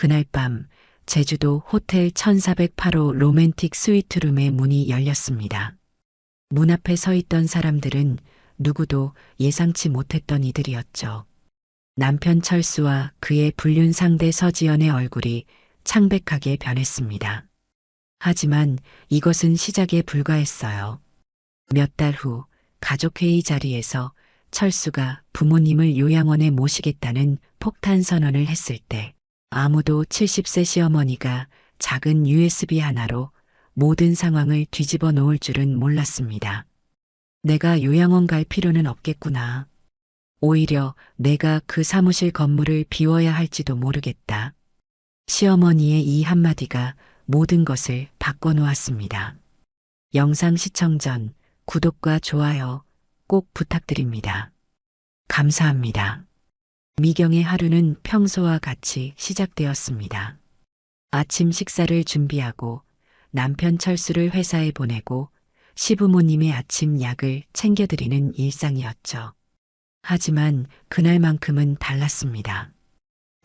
그날 밤 제주도 호텔 1408호 로맨틱 스위트룸의 문이 열렸습니다. 문 앞에 서 있던 사람들은 누구도 예상치 못했던 이들이었죠. 남편 철수와 그의 불륜 상대 서지연의 얼굴이 창백하게 변했습니다. 하지만 이것은 시작에 불과했어요. 몇 달 후 가족회의 자리에서 철수가 부모님을 요양원에 모시겠다는 폭탄 선언을 했을 때 아무도 70세 시어머니가 작은 USB 하나로 모든 상황을 뒤집어 놓을 줄은 몰랐습니다. 내가 요양원 갈 필요는 없겠구나. 오히려 내가 그 사무실 건물을 비워야 할지도 모르겠다. 시어머니의 이 한마디가 모든 것을 바꿔놓았습니다. 영상 시청 전 구독과 좋아요 꼭 부탁드립니다. 감사합니다. 미경의 하루는 평소와 같이 시작되었습니다. 아침 식사를 준비하고 남편 철수를 회사에 보내고 시부모님의 아침 약을 챙겨드리는 일상이었죠. 하지만 그날만큼은 달랐습니다.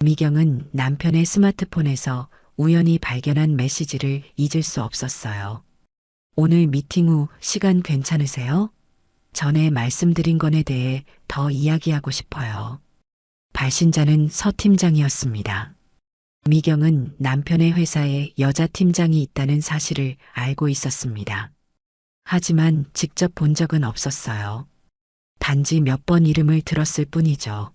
미경은 남편의 스마트폰에서 우연히 발견한 메시지를 잊을 수 없었어요. 오늘 미팅 후 시간 괜찮으세요? 전에 말씀드린 건에 대해 더 이야기하고 싶어요. 발신자는 서 팀장이었습니다. 미경은 남편의 회사에 여자 팀장이 있다는 사실을 알고 있었습니다. 하지만 직접 본 적은 없었어요. 단지 몇 번 이름을 들었을 뿐이죠.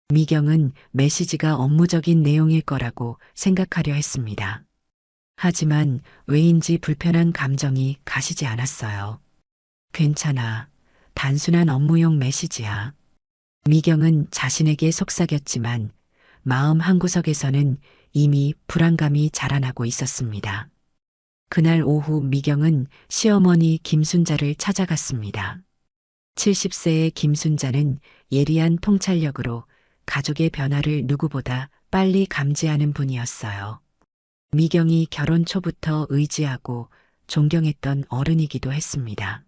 미경은 메시지가 업무적인 내용일 거라고 생각하려 했습니다. 하지만 왜인지 불편한 감정이 가시지 않았어요. 괜찮아. 단순한 업무용 메시지야. 미경은 자신에게 속삭였지만 마음 한구석에서는 이미 불안감이 자라나고 있었습니다. 그날 오후 미경은 시어머니 김순자를 찾아갔습니다. 70세의 김순자는 예리한 통찰력으로 가족의 변화를 누구보다 빨리 감지하는 분이었어요. 미경이 결혼 초부터 의지하고 존경했던 어른이기도 했습니다.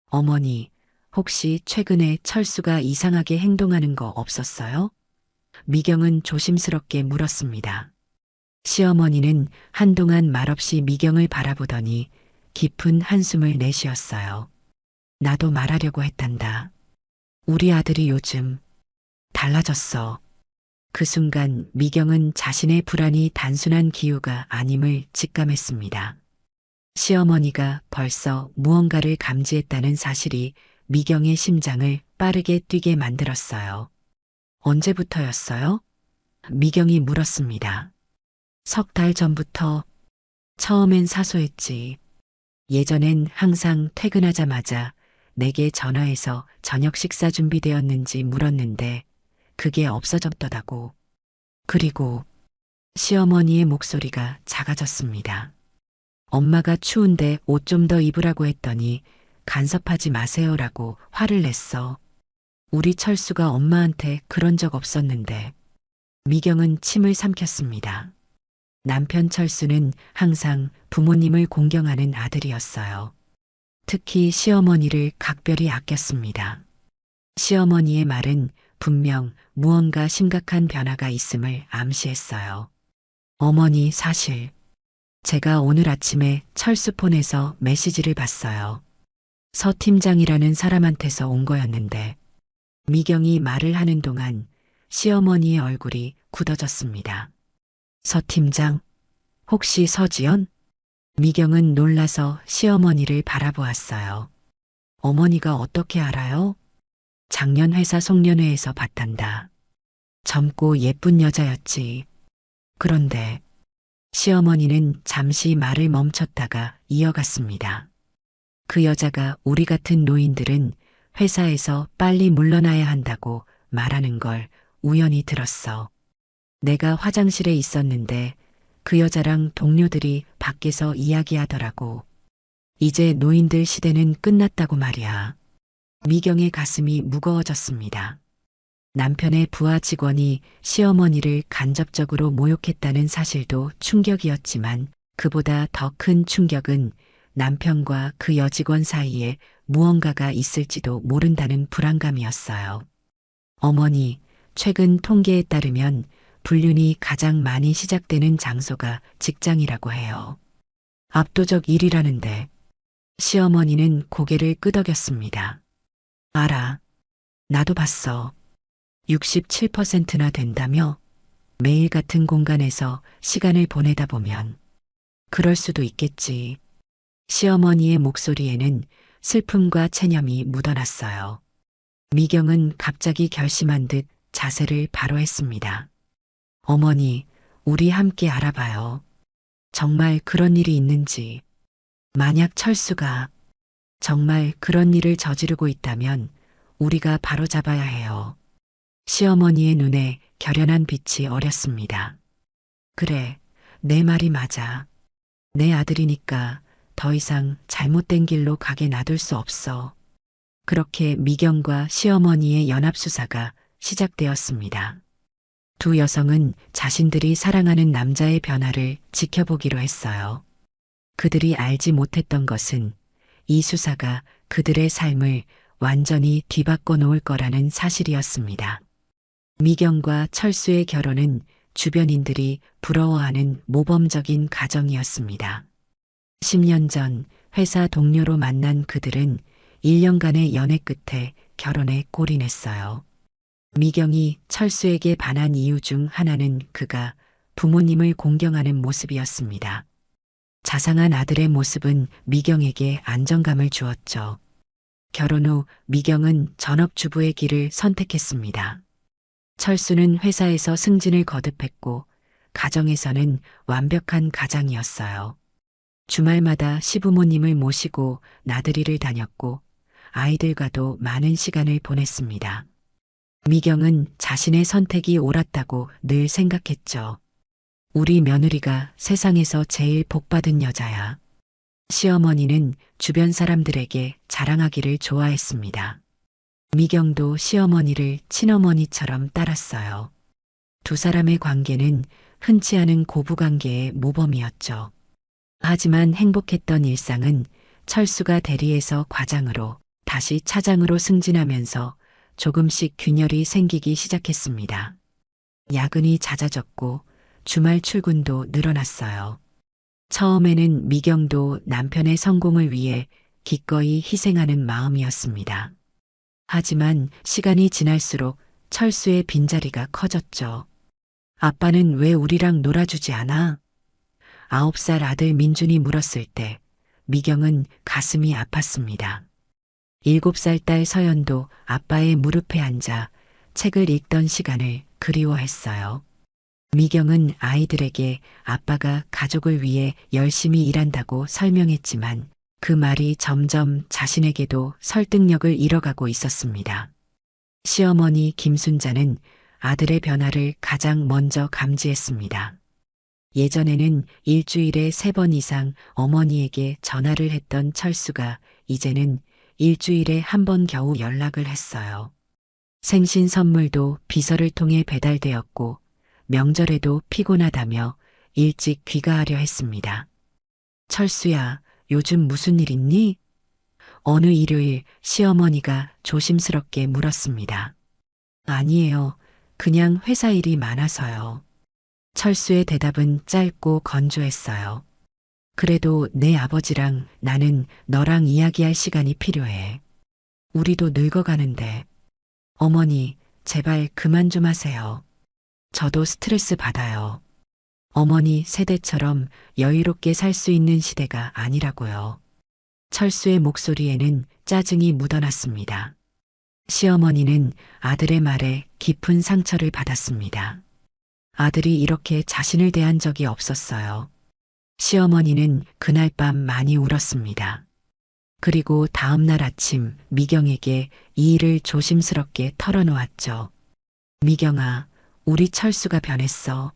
어머니, 혹시 최근에 철수가 이상하게 행동하는 거 없었어요? 미경은 조심스럽게 물었습니다. 시어머니는 한동안 말없이 미경을 바라보더니 깊은 한숨을 내쉬었어요. 나도 말하려고 했단다. 우리 아들이 요즘 달라졌어. 그 순간 미경은 자신의 불안이 단순한 기우가 아님을 직감했습니다. 시어머니가 벌써 무언가를 감지했다는 사실이 미경의 심장을 빠르게 뛰게 만들었어요. 언제부터였어요? 미경이 물었습니다. 석 달 전부터. 처음엔 사소했지. 예전엔 항상 퇴근하자마자 내게 전화해서 저녁 식사 준비되었는지 물었는데 그게 없어졌더라고. 그리고 시어머니의 목소리가 작아졌습니다. 엄마가 추운데 옷 좀 더 입으라고 했더니 간섭하지 마세요라고 화를 냈어. 우리 철수가 엄마한테 그런 적 없었는데. 미경은 침을 삼켰습니다. 남편 철수는 항상 부모님을 공경하는 아들이었어요. 특히 시어머니를 각별히 아꼈습니다. 시어머니의 말은 분명 무언가 심각한 변화가 있음을 암시했어요. 어머니, 사실 제가 오늘 아침에 철수폰에서 메시지를 봤어요. 서 팀장이라는 사람한테서 온 거였는데. 미경이 말을 하는 동안 시어머니의 얼굴이 굳어졌습니다. 서 팀장, 혹시 서지연? 미경은 놀라서 시어머니를 바라보았어요. 어머니가 어떻게 알아요? 작년 회사 송년회에서 봤단다. 젊고 예쁜 여자였지. 그런데 시어머니는 잠시 말을 멈췄다가 이어갔습니다. 그 여자가 우리 같은 노인들은 회사에서 빨리 물러나야 한다고 말하는 걸 우연히 들었어. 내가 화장실에 있었는데 그 여자랑 동료들이 밖에서 이야기하더라고. 이제 노인들 시대는 끝났다고 말이야. 미경의 가슴이 무거워졌습니다. 남편의 부하 직원이 시어머니를 간접적으로 모욕했다는 사실도 충격이었지만 그보다 더 큰 충격은 남편과 그 여직원 사이에 무언가가 있을지도 모른다는 불안감이었어요. 어머니, 최근 통계에 따르면 불륜이 가장 많이 시작되는 장소가 직장이라고 해요. 압도적 1위라는데 시어머니는 고개를 끄덕였습니다. 알아. 나도 봤어. 67%나 된다며? 매일 같은 공간에서 시간을 보내다 보면 그럴 수도 있겠지. 시어머니의 목소리에는 슬픔과 체념이 묻어났어요. 미경은 갑자기 결심한 듯 자세를 바로 했습니다. 어머니, 우리 함께 알아봐요. 정말 그런 일이 있는지. 만약 철수가 정말 그런 일을 저지르고 있다면 우리가 바로잡아야 해요. 시어머니의 눈에 결연한 빛이 어렸습니다. 그래, 내 말이 맞아. 내 아들이니까 더 이상 잘못된 길로 가게 놔둘 수 없어. 그렇게 미경과 시어머니의 연합수사가 시작되었습니다. 두 여성은 자신들이 사랑하는 남자의 변화를 지켜보기로 했어요. 그들이 알지 못했던 것은 이 수사가 그들의 삶을 완전히 뒤바꿔 놓을 거라는 사실이었습니다. 미경과 철수의 결혼은 주변인들이 부러워하는 모범적인 가정이었습니다. 10년 전 회사 동료로 만난 그들은 1년간의 연애 끝에 결혼에 골인했어요. 미경이 철수에게 반한 이유 중 하나는 그가 부모님을 공경하는 모습이었습니다. 자상한 아들의 모습은 미경에게 안정감을 주었죠. 결혼 후 미경은 전업주부의 길을 선택했습니다. 철수는 회사에서 승진을 거듭했고 가정에서는 완벽한 가장이었어요. 주말마다 시부모님을 모시고 나들이를 다녔고 아이들과도 많은 시간을 보냈습니다. 미경은 자신의 선택이 옳았다고 늘 생각했죠. 우리 며느리가 세상에서 제일 복받은 여자야. 시어머니는 주변 사람들에게 자랑하기를 좋아했습니다. 미경도 시어머니를 친어머니처럼 따랐어요. 두 사람의 관계는 흔치 않은 고부관계의 모범이었죠. 하지만 행복했던 일상은 철수가 대리에서 과장으로 다시 차장으로 승진하면서 조금씩 균열이 생기기 시작했습니다. 야근이 잦아졌고 주말 출근도 늘어났어요. 처음에는 미경도 남편의 성공을 위해 기꺼이 희생하는 마음이었습니다. 하지만 시간이 지날수록 철수의 빈자리가 커졌죠. 아빠는 왜 우리랑 놀아주지 않아? 9살 아들 민준이 물었을 때 미경은 가슴이 아팠습니다. 7살 딸 서연도 아빠의 무릎에 앉아 책을 읽던 시간을 그리워했어요. 미경은 아이들에게 아빠가 가족을 위해 열심히 일한다고 설명했지만 그 말이 점점 자신에게도 설득력을 잃어가고 있었습니다. 시어머니 김순자는 아들의 변화를 가장 먼저 감지했습니다. 예전에는 일주일에 3번 이상 어머니에게 전화를 했던 철수가 이제는 일주일에 1번 겨우 연락을 했어요. 생신 선물도 비서를 통해 배달되었고 명절에도 피곤하다며 일찍 귀가하려 했습니다. 철수야, 요즘 무슨 일 있니? 어느 일요일 시어머니가 조심스럽게 물었습니다. 아니에요. 그냥 회사 일이 많아서요. 철수의 대답은 짧고 건조했어요. 그래도 내 아버지랑 나는 너랑 이야기할 시간이 필요해. 우리도 늙어가는데. 어머니, 제발 그만 좀 하세요. 저도 스트레스 받아요. 어머니 세대처럼 여유롭게 살 수 있는 시대가 아니라고요. 철수의 목소리에는 짜증이 묻어났습니다. 시어머니는 아들의 말에 깊은 상처를 받았습니다. 아들이 이렇게 자신을 대한 적이 없었어요. 시어머니는 그날 밤 많이 울었습니다. 그리고 다음 날 아침 미경에게 이 일을 조심스럽게 털어놓았죠. 미경아, 우리 철수가 변했어.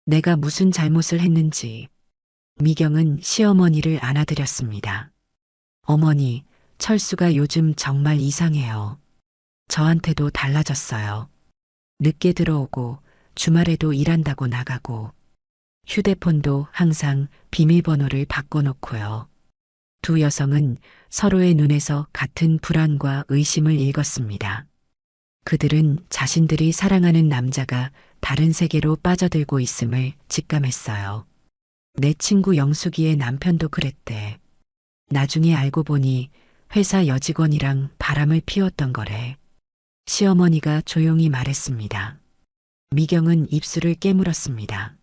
내가 무슨 잘못을 했는지. 미경은 시어머니를 안아드렸습니다. 어머니, 철수가 요즘 정말 이상해요. 저한테도 달라졌어요. 늦게 들어오고 주말에도 일한다고 나가고 휴대폰도 항상 비밀번호를 바꿔놓고요. 두 여성은 서로의 눈에서 같은 불안과 의심을 읽었습니다. 그들은 자신들이 사랑하는 남자가 다른 세계로 빠져들고 있음을 직감했어요. 내 친구 영숙이의 남편도 그랬대. 나중에 알고 보니 회사 여직원이랑 바람을 피웠던 거래. 시어머니가 조용히 말했습니다. 미경은 입술을 깨물었습니다.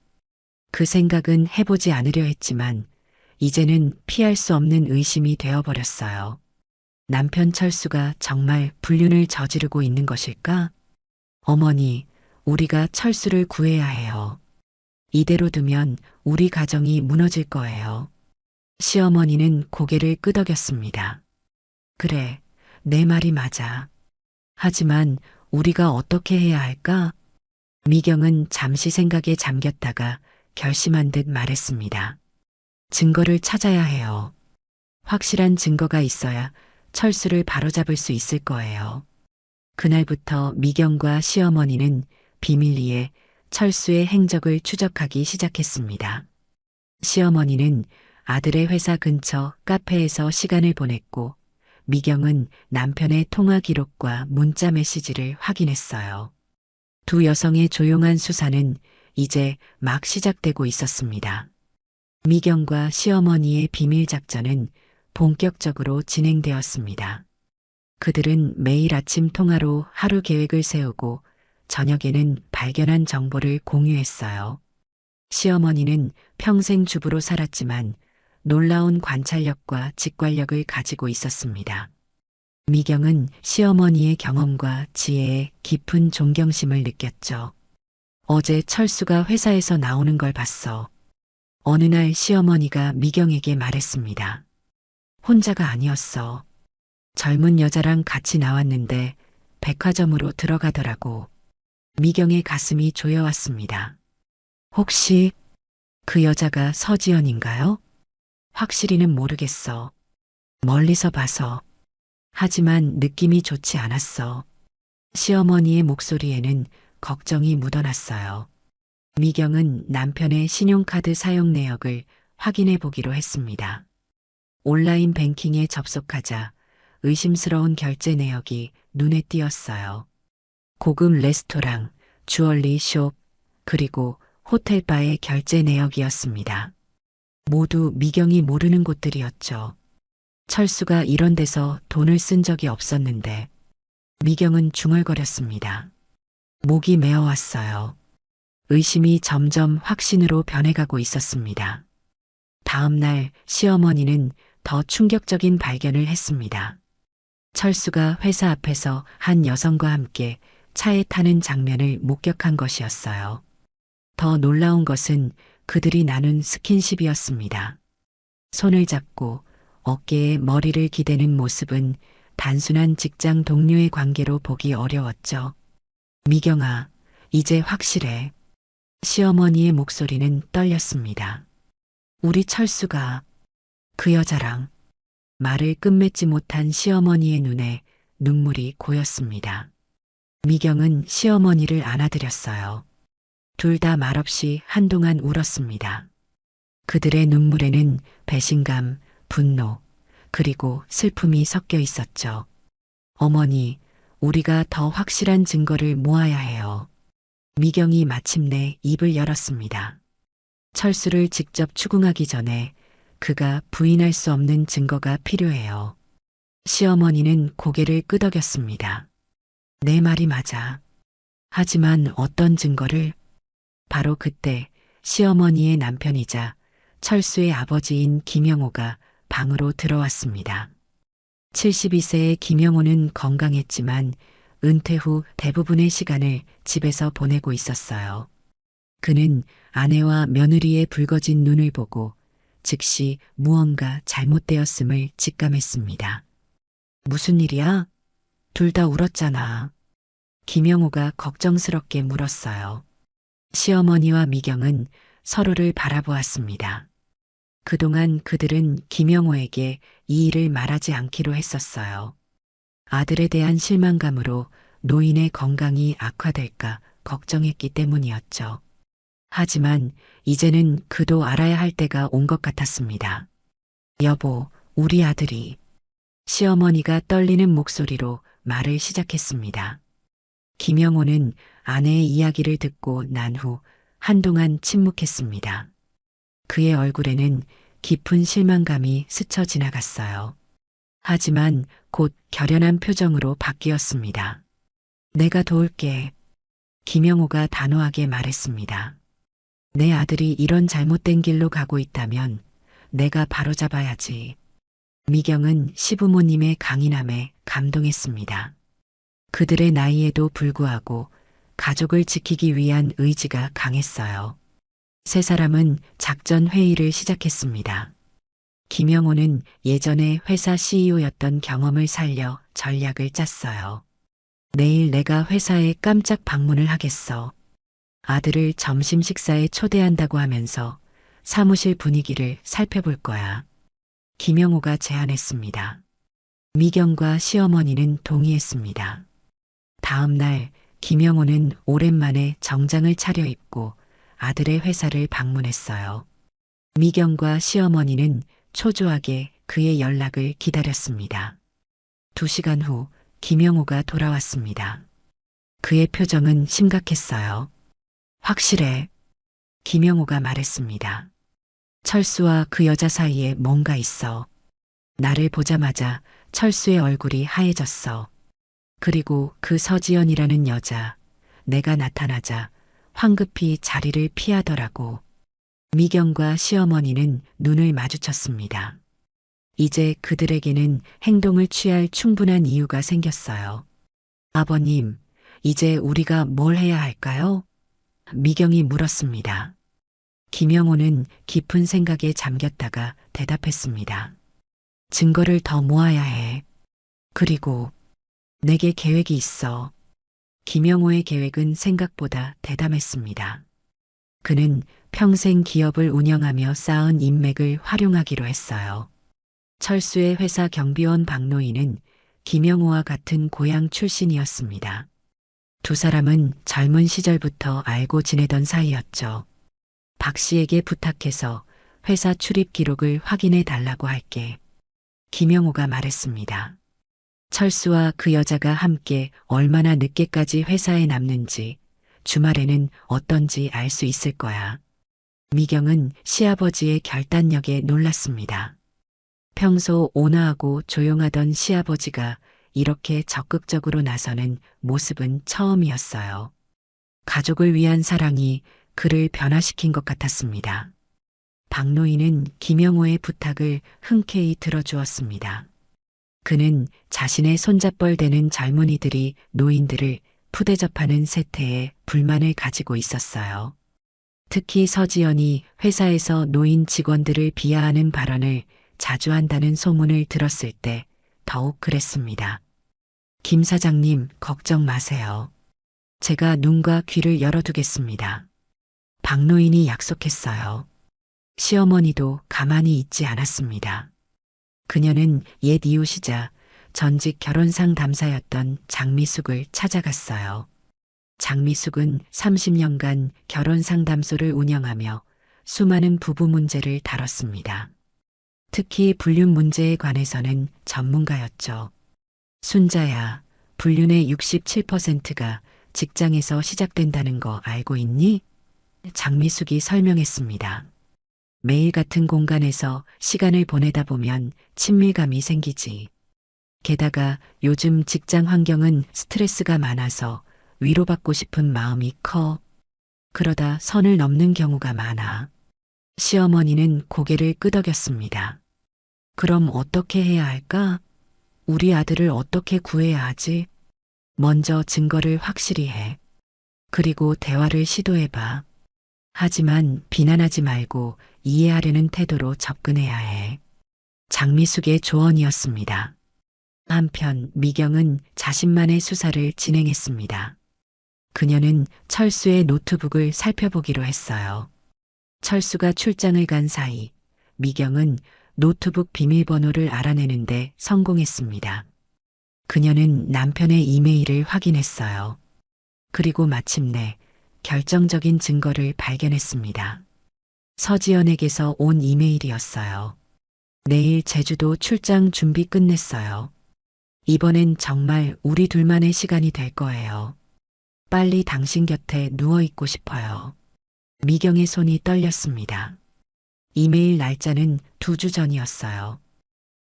그 생각은 해보지 않으려 했지만 이제는 피할 수 없는 의심이 되어버렸어요. 남편 철수가 정말 불륜을 저지르고 있는 것일까? 어머니, 우리가 철수를 구해야 해요. 이대로 두면 우리 가정이 무너질 거예요. 시어머니는 고개를 끄덕였습니다. 그래, 내 말이 맞아. 하지만 우리가 어떻게 해야 할까? 미경은 잠시 생각에 잠겼다가 결심한 듯 말했습니다. 증거를 찾아야 해요. 확실한 증거가 있어야 철수를 바로잡을 수 있을 거예요. 그날부터 미경과 시어머니는 비밀리에 철수의 행적을 추적하기 시작했습니다. 시어머니는 아들의 회사 근처 카페에서 시간을 보냈고 미경은 남편의 통화 기록과 문자 메시지를 확인했어요. 두 여성의 조용한 수사는 이제 막 시작되고 있었습니다. 미경과 시어머니의 비밀 작전은 본격적으로 진행되었습니다. 그들은 매일 아침 통화로 하루 계획을 세우고 저녁에는 발견한 정보를 공유했어요. 시어머니는 평생 주부로 살았지만 놀라운 관찰력과 직관력을 가지고 있었습니다. 미경은 시어머니의 경험과 지혜에 깊은 존경심을 느꼈죠. 어제 철수가 회사에서 나오는 걸 봤어. 어느 날 시어머니가 미경에게 말했습니다. 혼자가 아니었어. 젊은 여자랑 같이 나왔는데 백화점으로 들어가더라고. 미경의 가슴이 조여왔습니다. 혹시 그 여자가 서지연인가요? 확실히는 모르겠어. 멀리서 봐서. 하지만 느낌이 좋지 않았어. 시어머니의 목소리에는 걱정이 묻어났어요. 미경은 남편의 신용카드 사용 내역을 확인해 보기로 했습니다. 온라인 뱅킹에 접속하자 의심스러운 결제 내역이 눈에 띄었어요. 고급 레스토랑, 주얼리 숍, 그리고 호텔바의 결제 내역이었습니다. 모두 미경이 모르는 곳들이었죠. 철수가 이런 데서 돈을 쓴 적이 없었는데 미경은 중얼거렸습니다. 목이 메어왔어요. 의심이 점점 확신으로 변해가고 있었습니다. 다음 날 시어머니는 더 충격적인 발견을 했습니다. 철수가 회사 앞에서 한 여성과 함께 차에 타는 장면을 목격한 것이었어요. 더 놀라운 것은 그들이 나눈 스킨십이었습니다. 손을 잡고 어깨에 머리를 기대는 모습은 단순한 직장 동료의 관계로 보기 어려웠죠. 미경아, 이제 확실해. 시어머니의 목소리는 떨렸습니다. 우리 철수가 그 여자랑 말을 끝맺지 못한 시어머니의 눈에 눈물이 고였습니다. 미경은 시어머니를 안아들였어요. 둘 다 말없이 한동안 울었습니다. 그들의 눈물에는 배신감, 분노, 그리고 슬픔이 섞여 있었죠. 어머니, 우리가 더 확실한 증거를 모아야 해요. 미경이 마침내 입을 열었습니다. 철수를 직접 추궁하기 전에 그가 부인할 수 없는 증거가 필요해요. 시어머니는 고개를 끄덕였습니다. 내 말이 맞아. 하지만 어떤 증거를? 바로 그때 시어머니의 남편이자 철수의 아버지인 김영호가 방으로 들어왔습니다. 72세의 김영호는 건강했지만 은퇴 후 대부분의 시간을 집에서 보내고 있었어요. 그는 아내와 며느리의 붉어진 눈을 보고 즉시 무언가 잘못되었음을 직감했습니다. 무슨 일이야? 둘 다 울었잖아. 김영호가 걱정스럽게 물었어요. 시어머니와 미경은 서로를 바라보았습니다. 그동안 그들은 김영호에게 이 일을 말하지 않기로 했었어요. 아들에 대한 실망감으로 노인의 건강이 악화될까 걱정했기 때문이었죠. 하지만 이제는 그도 알아야 할 때가 온 것 같았습니다. 여보, 우리 아들이. 시어머니가 떨리는 목소리로 말을 시작했습니다. 김영호는 아내의 이야기를 듣고 난 후 한동안 침묵했습니다. 그의 얼굴에는 깊은 실망감이 스쳐 지나갔어요. 하지만 곧 결연한 표정으로 바뀌었습니다. 내가 도울게. 김영호가 단호하게 말했습니다. 내 아들이 이런 잘못된 길로 가고 있다면 내가 바로잡아야지. 미경은 시부모님의 강인함에 감동했습니다. 그들의 나이에도 불구하고 가족을 지키기 위한 의지가 강했어요. 세 사람은 작전 회의를 시작했습니다. 김영호는 예전에 회사 CEO였던 경험을 살려 전략을 짰어요. 내일 내가 회사에 깜짝 방문을 하겠어. 아들을 점심 식사에 초대한다고 하면서 사무실 분위기를 살펴볼 거야. 김영호가 제안했습니다. 미경과 시어머니는 동의했습니다. 다음 날 김영호는 오랜만에 정장을 차려입고 아들의 회사를 방문했어요. 미경과 시어머니는 초조하게 그의 연락을 기다렸습니다. 2시간 후 김영호가 돌아왔습니다. 그의 표정은 심각했어요. 확실해. 김영호가 말했습니다. 철수와 그 여자 사이에 뭔가 있어. 나를 보자마자 철수의 얼굴이 하얘졌어. 그리고 그 서지연이라는 여자, 내가 나타나자 황급히 자리를 피하더라고. 미경과 시어머니는 눈을 마주쳤습니다. 이제 그들에게는 행동을 취할 충분한 이유가 생겼어요. 아버님, 이제 우리가 뭘 해야 할까요? 미경이 물었습니다. 김영호는 깊은 생각에 잠겼다가 대답했습니다. 증거를 더 모아야 해. 그리고 내게 계획이 있어. 김영호의 계획은 생각보다 대담했습니다. 그는 평생 기업을 운영하며 쌓은 인맥을 활용하기로 했어요. 철수의 회사 경비원 박노인은 김영호와 같은 고향 출신이었습니다. 두 사람은 젊은 시절부터 알고 지내던 사이였죠. 박 씨에게 부탁해서 회사 출입 기록을 확인해 달라고 할게. 김영호가 말했습니다. 철수와 그 여자가 함께 얼마나 늦게까지 회사에 남는지, 주말에는 어떤지 알 수 있을 거야. 미경은 시아버지의 결단력에 놀랐습니다. 평소 온화하고 조용하던 시아버지가 이렇게 적극적으로 나서는 모습은 처음이었어요. 가족을 위한 사랑이 그를 변화시킨 것 같았습니다. 박노인은 김영호의 부탁을 흔쾌히 들어주었습니다. 그는 자신의 손잡벌 되는 젊은이들이 노인들을 푸대접하는 세태에 불만을 가지고 있었어요. 특히 서지연이 회사에서 노인 직원들을 비하하는 발언을 자주 한다는 소문을 들었을 때 더욱 그랬습니다. 김 사장님, 걱정 마세요. 제가 눈과 귀를 열어두겠습니다. 박노인이 약속했어요. 시어머니도 가만히 있지 않았습니다. 그녀는 옛 이웃이자 전직 결혼 상담사였던 장미숙을 찾아갔어요. 장미숙은 30년간 결혼 상담소를 운영하며 수많은 부부 문제를 다뤘습니다. 특히 불륜 문제에 관해서는 전문가였죠. 순자야, 불륜의 67%가 직장에서 시작된다는 거 알고 있니? 장미숙이 설명했습니다. 매일 같은 공간에서 시간을 보내다 보면 친밀감이 생기지. 게다가 요즘 직장 환경은 스트레스가 많아서 위로받고 싶은 마음이 커. 그러다 선을 넘는 경우가 많아. 시어머니는 고개를 끄덕였습니다. 그럼 어떻게 해야 할까? 우리 아들을 어떻게 구해야 하지? 먼저 증거를 확실히 해. 그리고 대화를 시도해봐. 하지만 비난하지 말고 이해하려는 태도로 접근해야 해. 장미숙의 조언이었습니다. 한편 미경은 자신만의 수사를 진행했습니다. 그녀는 철수의 노트북을 살펴보기로 했어요. 철수가 출장을 간 사이 미경은 노트북 비밀번호를 알아내는데 성공했습니다. 그녀는 남편의 이메일을 확인했어요. 그리고 마침내 결정적인 증거를 발견했습니다. 서지연에게서 온 이메일이었어요. 내일 제주도 출장 준비 끝냈어요. 이번엔 정말 우리 둘만의 시간이 될 거예요. 빨리 당신 곁에 누워 있고 싶어요. 미경의 손이 떨렸습니다. 이메일 날짜는 2주 전이었어요.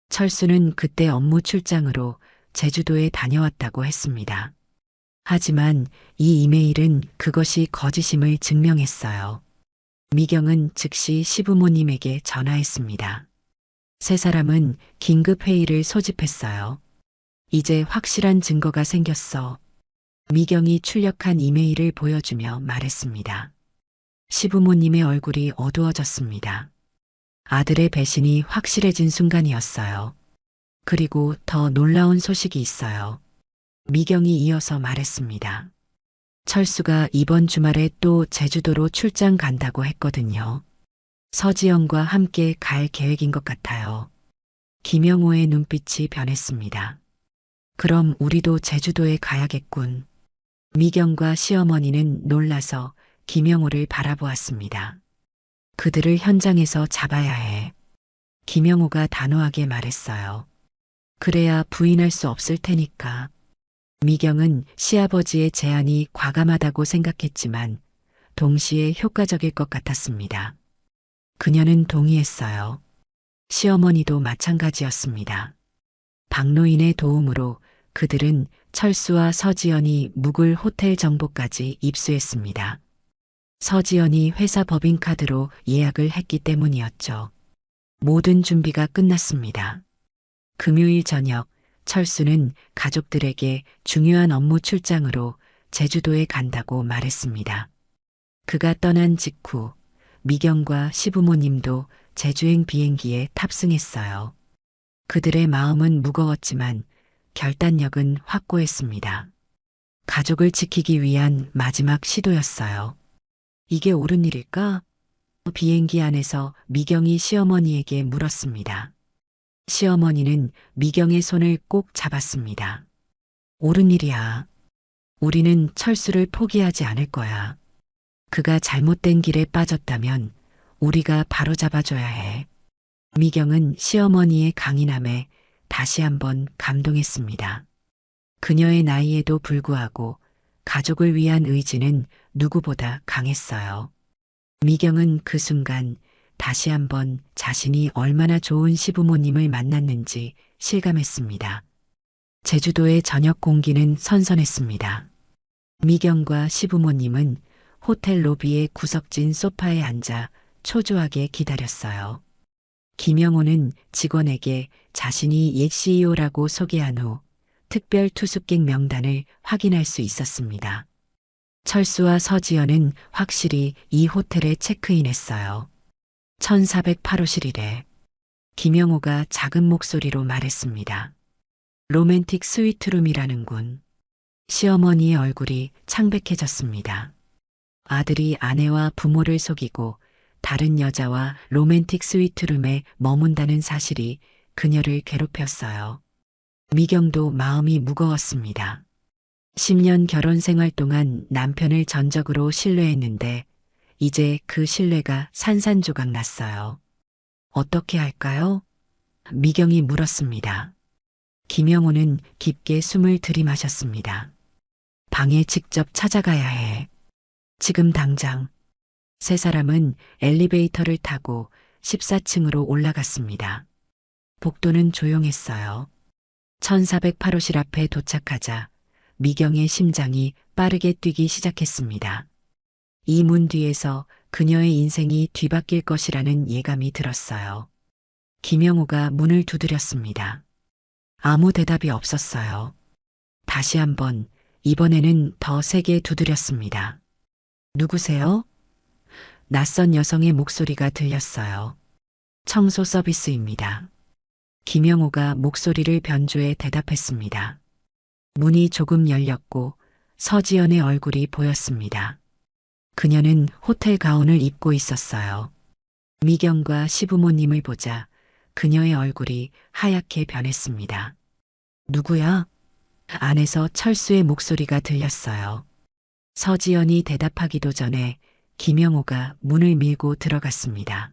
철수는 그때 업무 출장으로 제주도에 다녀왔다고 했습니다. 하지만 이 이메일은 그것이 거짓임을 증명했어요. 미경은 즉시 시부모님에게 전화했습니다. 세 사람은 긴급 회의를 소집했어요. 이제 확실한 증거가 생겼어. 미경이 출력한 이메일을 보여주며 말했습니다. 시부모님의 얼굴이 어두워졌습니다. 아들의 배신이 확실해진 순간이었어요. 그리고 더 놀라운 소식이 있어요. 미경이 이어서 말했습니다. 철수가 이번 주말에 또 제주도로 출장 간다고 했거든요. 서지연과 함께 갈 계획인 것 같아요. 김영호의 눈빛이 변했습니다. 그럼 우리도 제주도에 가야겠군. 미경과 시어머니는 놀라서 김영호를 바라보았습니다. 그들을 현장에서 잡아야 해. 김영호가 단호하게 말했어요. 그래야 부인할 수 없을 테니까. 미경은 시아버지의 제안이 과감하다고 생각했지만 동시에 효과적일 것 같았습니다. 그녀는 동의했어요. 시어머니도 마찬가지였습니다. 박노인의 도움으로 그들은 철수와 서지연이 묵을 호텔 정보까지 입수했습니다. 서지연이 회사 법인카드로 예약을 했기 때문이었죠. 모든 준비가 끝났습니다. 금요일 저녁 철수는 가족들에게 중요한 업무 출장으로 제주도에 간다고 말했습니다. 그가 떠난 직후 미경과 시부모님도 제주행 비행기에 탑승했어요. 그들의 마음은 무거웠지만 결단력은 확고했습니다. 가족을 지키기 위한 마지막 시도였어요. 이게 옳은 일일까? 비행기 안에서 미경이 시어머니에게 물었습니다. 시어머니는 미경의 손을 꼭 잡았습니다. 옳은 일이야. 우리는 철수를 포기하지 않을 거야. 그가 잘못된 길에 빠졌다면 우리가 바로잡아줘야 해. 미경은 시어머니의 강인함에 다시 한번 감동했습니다. 그녀의 나이에도 불구하고 가족을 위한 의지는 누구보다 강했어요. 미경은 그 순간 다시 한번 자신이 얼마나 좋은 시부모님을 만났는지 실감했습니다. 제주도의 저녁 공기는 선선했습니다. 미경과 시부모님은 호텔 로비의 구석진 소파에 앉아 초조하게 기다렸어요. 김영호는 직원에게 자신이 옛 CEO라고 소개한 후 특별 투숙객 명단을 확인할 수 있었습니다. 철수와 서지연은 확실히 이 호텔에 체크인했어요. 1408호실이래. 김영호가 작은 목소리로 말했습니다. 로맨틱 스위트룸이라는군. 시어머니의 얼굴이 창백해졌습니다. 아들이 아내와 부모를 속이고 다른 여자와 로맨틱 스위트룸에 머문다는 사실이 그녀를 괴롭혔어요. 미경도 마음이 무거웠습니다. 10년 결혼 생활 동안 남편을 전적으로 신뢰했는데 이제 그 신뢰가 산산조각 났어요. 어떻게 할까요? 미경이 물었습니다. 김영호는 깊게 숨을 들이마셨습니다. 방에 직접 찾아가야 해. 지금 당장. 세 사람은 엘리베이터를 타고 14층으로 올라갔습니다. 복도는 조용했어요. 1408호실 앞에 도착하자 미경의 심장이 빠르게 뛰기 시작했습니다. 이 문 뒤에서 그녀의 인생이 뒤바뀔 것이라는 예감이 들었어요. 김영호가 문을 두드렸습니다. 아무 대답이 없었어요. 다시 한번, 이번에는 더 세게 두드렸습니다. 누구세요? 낯선 여성의 목소리가 들렸어요. 청소 서비스입니다. 김영호가 목소리를 변조해 대답했습니다. 문이 조금 열렸고 서지연의 얼굴이 보였습니다. 그녀는 호텔 가운을 입고 있었어요. 미경과 시부모님을 보자 그녀의 얼굴이 하얗게 변했습니다. 누구야? 안에서 철수의 목소리가 들렸어요. 서지연이 대답하기도 전에 김영호가 문을 밀고 들어갔습니다.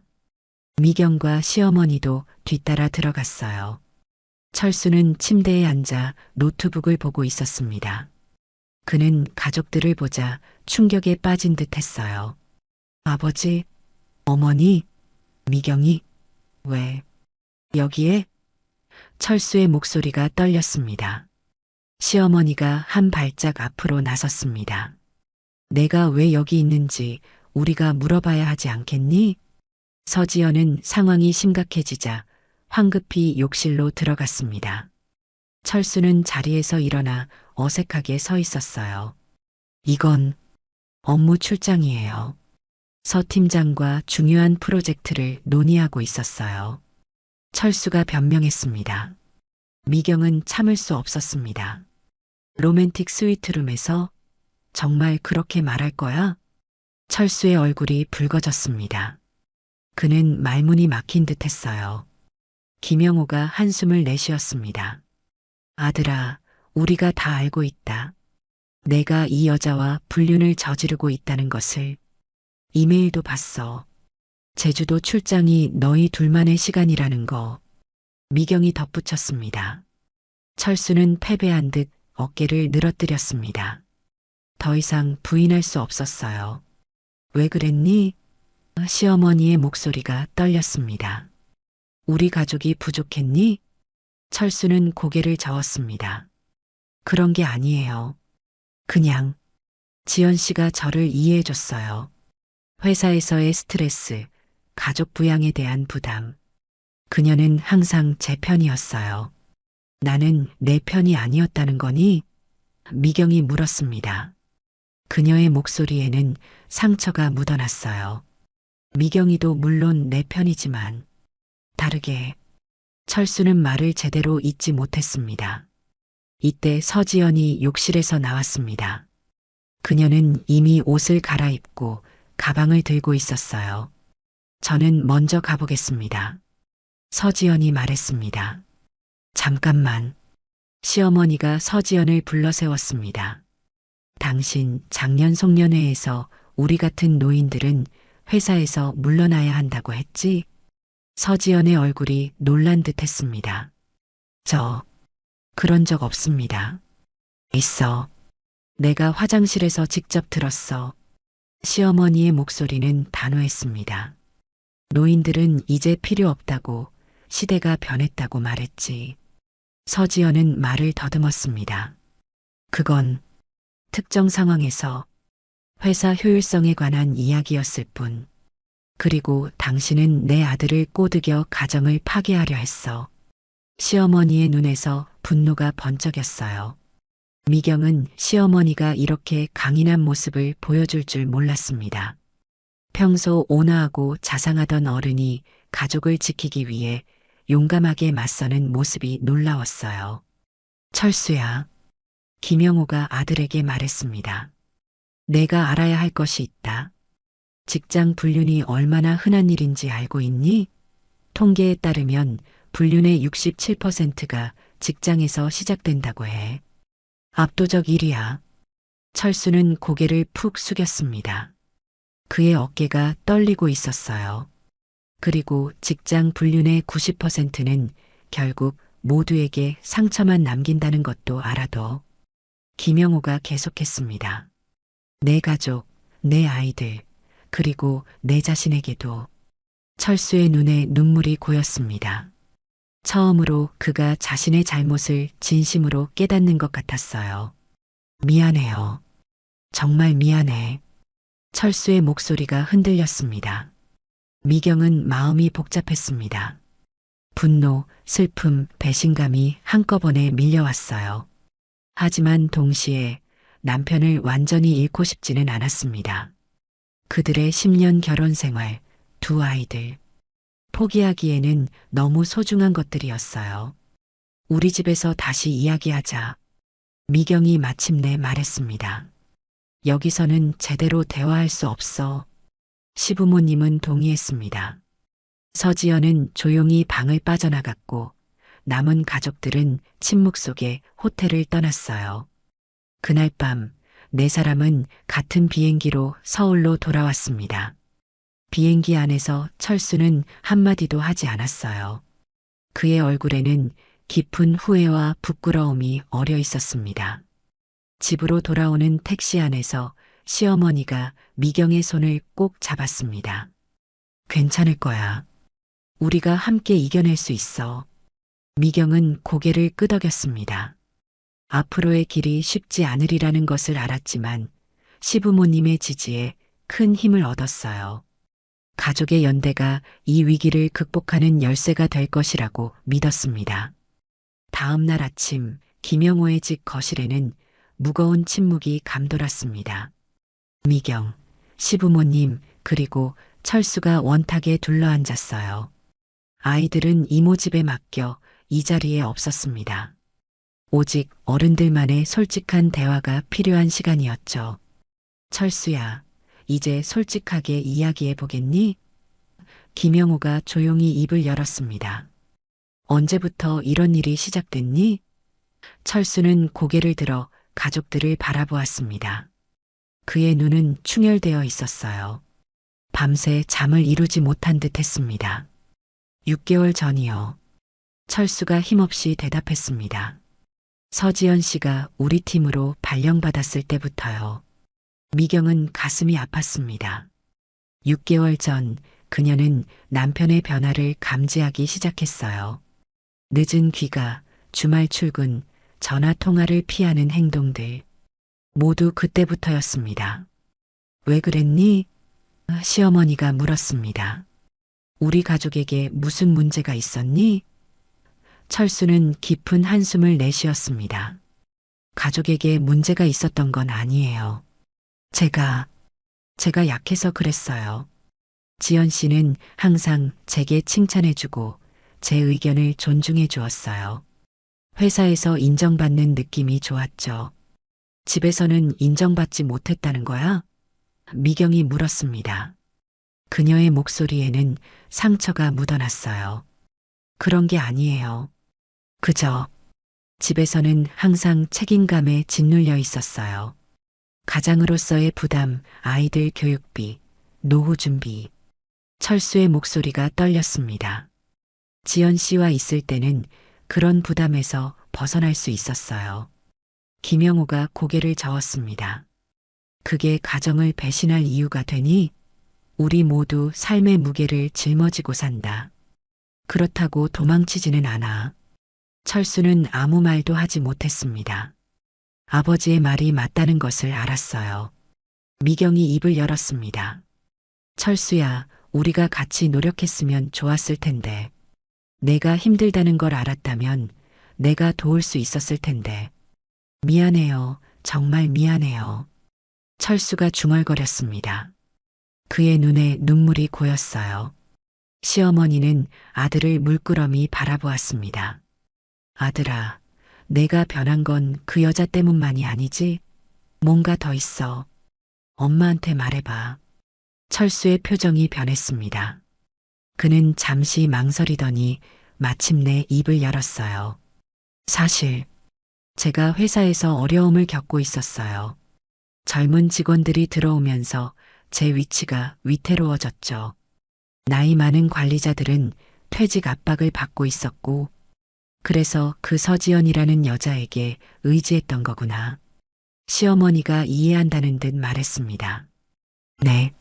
미경과 시어머니도 뒤따라 들어갔어요. 철수는 침대에 앉아 노트북을 보고 있었습니다. 그는 가족들을 보자 충격에 빠진 듯 했어요. 아버지, 어머니, 미경이, 왜, 여기에? 철수의 목소리가 떨렸습니다. 시어머니가 한 발짝 앞으로 나섰습니다. 내가 왜 여기 있는지 우리가 물어봐야 하지 않겠니? 서지연은 상황이 심각해지자 황급히 욕실로 들어갔습니다. 철수는 자리에서 일어나 어색하게 서 있었어요. 이건 업무 출장이에요. 서 팀장과 중요한 프로젝트를 논의하고 있었어요. 철수가 변명했습니다. 미경은 참을 수 없었습니다. 로맨틱 스위트룸에서 정말 그렇게 말할 거야? 철수의 얼굴이 붉어졌습니다. 그는 말문이 막힌 듯 했어요. 김영호가 한숨을 내쉬었습니다. 아들아, 우리가 다 알고 있다. 내가 이 여자와 불륜을 저지르고 있다는 것을. 이메일도 봤어. 제주도 출장이 너희 둘만의 시간이라는 거. 미경이 덧붙였습니다. 철수는 패배한 듯 어깨를 늘어뜨렸습니다. 더 이상 부인할 수 없었어요. 왜 그랬니? 시어머니의 목소리가 떨렸습니다. 우리 가족이 부족했니? 철수는 고개를 저었습니다. 그런 게 아니에요. 그냥 지연 씨가 저를 이해해 줬어요. 회사에서의 스트레스, 가족 부양에 대한 부담. 그녀는 항상 제 편이었어요. 나는 내 편이 아니었다는 거니? 미경이 물었습니다. 그녀의 목소리에는 상처가 묻어났어요. 미경이도 물론 내 편이지만 다르게. 철수는 말을 제대로 잇지 못했습니다. 이때 서지연이 욕실에서 나왔습니다. 그녀는 이미 옷을 갈아입고 가방을 들고 있었어요. 저는 먼저 가보겠습니다. 서지연이 말했습니다. 잠깐만. 시어머니가 서지연을 불러 세웠습니다. 당신 작년 송년회에서 우리 같은 노인들은 회사에서 물러나야 한다고 했지? 서지연의 얼굴이 놀란 듯 했습니다. 그런 적 없습니다. 있어. 내가 화장실에서 직접 들었어. 시어머니의 목소리는 단호했습니다. 노인들은 이제 필요 없다고, 시대가 변했다고 말했지. 서지연은 말을 더듬었습니다. 그건 특정 상황에서 회사 효율성에 관한 이야기였을 뿐. 그리고 당신은 내 아들을 꼬드겨 가정을 파괴하려 했어. 시어머니의 눈에서 분노가 번쩍였어요. 미경은 시어머니가 이렇게 강인한 모습을 보여줄 줄 몰랐습니다. 평소 온화하고 자상하던 어른이 가족을 지키기 위해 용감하게 맞서는 모습이 놀라웠어요. 철수야. 김영호가 아들에게 말했습니다. 내가 알아야 할 것이 있다. 직장 불륜이 얼마나 흔한 일인지 알고 있니? 통계에 따르면 불륜의 67%가 직장에서 시작된다고 해. 압도적 1위야. 철수는 고개를 푹 숙였습니다. 그의 어깨가 떨리고 있었어요. 그리고 직장 불륜의 90%는 결국 모두에게 상처만 남긴다는 것도 알아도. 김영호가 계속했습니다. 내 가족, 내 아이들, 그리고 내 자신에게도. 철수의 눈에 눈물이 고였습니다. 처음으로 그가 자신의 잘못을 진심으로 깨닫는 것 같았어요. 미안해요. 정말 미안해. 철수의 목소리가 흔들렸습니다. 미경은 마음이 복잡했습니다. 분노, 슬픔, 배신감이 한꺼번에 밀려왔어요. 하지만 동시에 남편을 완전히 잃고 싶지는 않았습니다. 그들의 10년 결혼 생활, 두 아이들. 포기하기에는 너무 소중한 것들이었어요. 우리 집에서 다시 이야기하자. 미경이 마침내 말했습니다. 여기서는 제대로 대화할 수 없어. 시부모님은 동의했습니다. 서지연은 조용히 방을 빠져나갔고 남은 가족들은 침묵 속에 호텔을 떠났어요. 그날 밤 네 사람은 같은 비행기로 서울로 돌아왔습니다. 비행기 안에서 철수는 한마디도 하지 않았어요. 그의 얼굴에는 깊은 후회와 부끄러움이 어려 있었습니다. 집으로 돌아오는 택시 안에서 시어머니가 미경의 손을 꼭 잡았습니다. 괜찮을 거야. 우리가 함께 이겨낼 수 있어. 미경은 고개를 끄덕였습니다. 앞으로의 길이 쉽지 않으리라는 것을 알았지만 시부모님의 지지에 큰 힘을 얻었어요. 가족의 연대가 이 위기를 극복하는 열쇠가 될 것이라고 믿었습니다. 다음 날 아침 김영호의 집 거실에는 무거운 침묵이 감돌았습니다. 미경, 시부모님, 그리고 철수가 원탁에 둘러앉았어요. 아이들은 이모 집에 맡겨 이 자리에 없었습니다. 오직 어른들만의 솔직한 대화가 필요한 시간이었죠. 철수야, 이제 솔직하게 이야기해 보겠니? 김영호가 조용히 입을 열었습니다. 언제부터 이런 일이 시작됐니? 철수는 고개를 들어 가족들을 바라보았습니다. 그의 눈은 충혈되어 있었어요. 밤새 잠을 이루지 못한 듯 했습니다. 6개월 전이요. 철수가 힘없이 대답했습니다. 서지연 씨가 우리 팀으로 발령받았을 때부터요. 미경은 가슴이 아팠습니다. 6개월 전 그녀는 남편의 변화를 감지하기 시작했어요. 늦은 귀가, 주말 출근, 전화 통화를 피하는 행동들. 모두 그때부터였습니다. 왜 그랬니? 시어머니가 물었습니다. 우리 가족에게 무슨 문제가 있었니? 철수는 깊은 한숨을 내쉬었습니다. 가족에게 문제가 있었던 건 아니에요. 제가 약해서 그랬어요. 지연 씨는 항상 제게 칭찬해주고 제 의견을 존중해 주었어요. 회사에서 인정받는 느낌이 좋았죠. 집에서는 인정받지 못했다는 거야? 미경이 물었습니다. 그녀의 목소리에는 상처가 묻어났어요. 그런 게 아니에요. 그저 집에서는 항상 책임감에 짓눌려 있었어요. 가장으로서의 부담, 아이들 교육비, 노후 준비. 철수의 목소리가 떨렸습니다. 지연 씨와 있을 때는 그런 부담에서 벗어날 수 있었어요. 김영호가 고개를 저었습니다. 그게 가정을 배신할 이유가 되니? 우리 모두 삶의 무게를 짊어지고 산다. 그렇다고 도망치지는 않아. 철수는 아무 말도 하지 못했습니다. 아버지의 말이 맞다는 것을 알았어요. 미경이 입을 열었습니다. 철수야, 우리가 같이 노력했으면 좋았을 텐데. 내가 힘들다는 걸 알았다면 내가 도울 수 있었을 텐데. 미안해요. 정말 미안해요. 철수가 중얼거렸습니다. 그의 눈에 눈물이 고였어요. 시어머니는 아들을 물끄러미 바라보았습니다. 아들아, 내가 변한 건 그 여자 때문만이 아니지? 뭔가 더 있어. 엄마한테 말해봐. 철수의 표정이 변했습니다. 그는 잠시 망설이더니 마침내 입을 열었어요. 사실, 제가 회사에서 어려움을 겪고 있었어요. 젊은 직원들이 들어오면서 제 위치가 위태로워졌죠. 나이 많은 관리자들은 퇴직 압박을 받고 있었고, 그래서 그 서지연이라는 여자에게 의지했던 거구나. 시어머니가 이해한다는 듯 말했습니다. 네.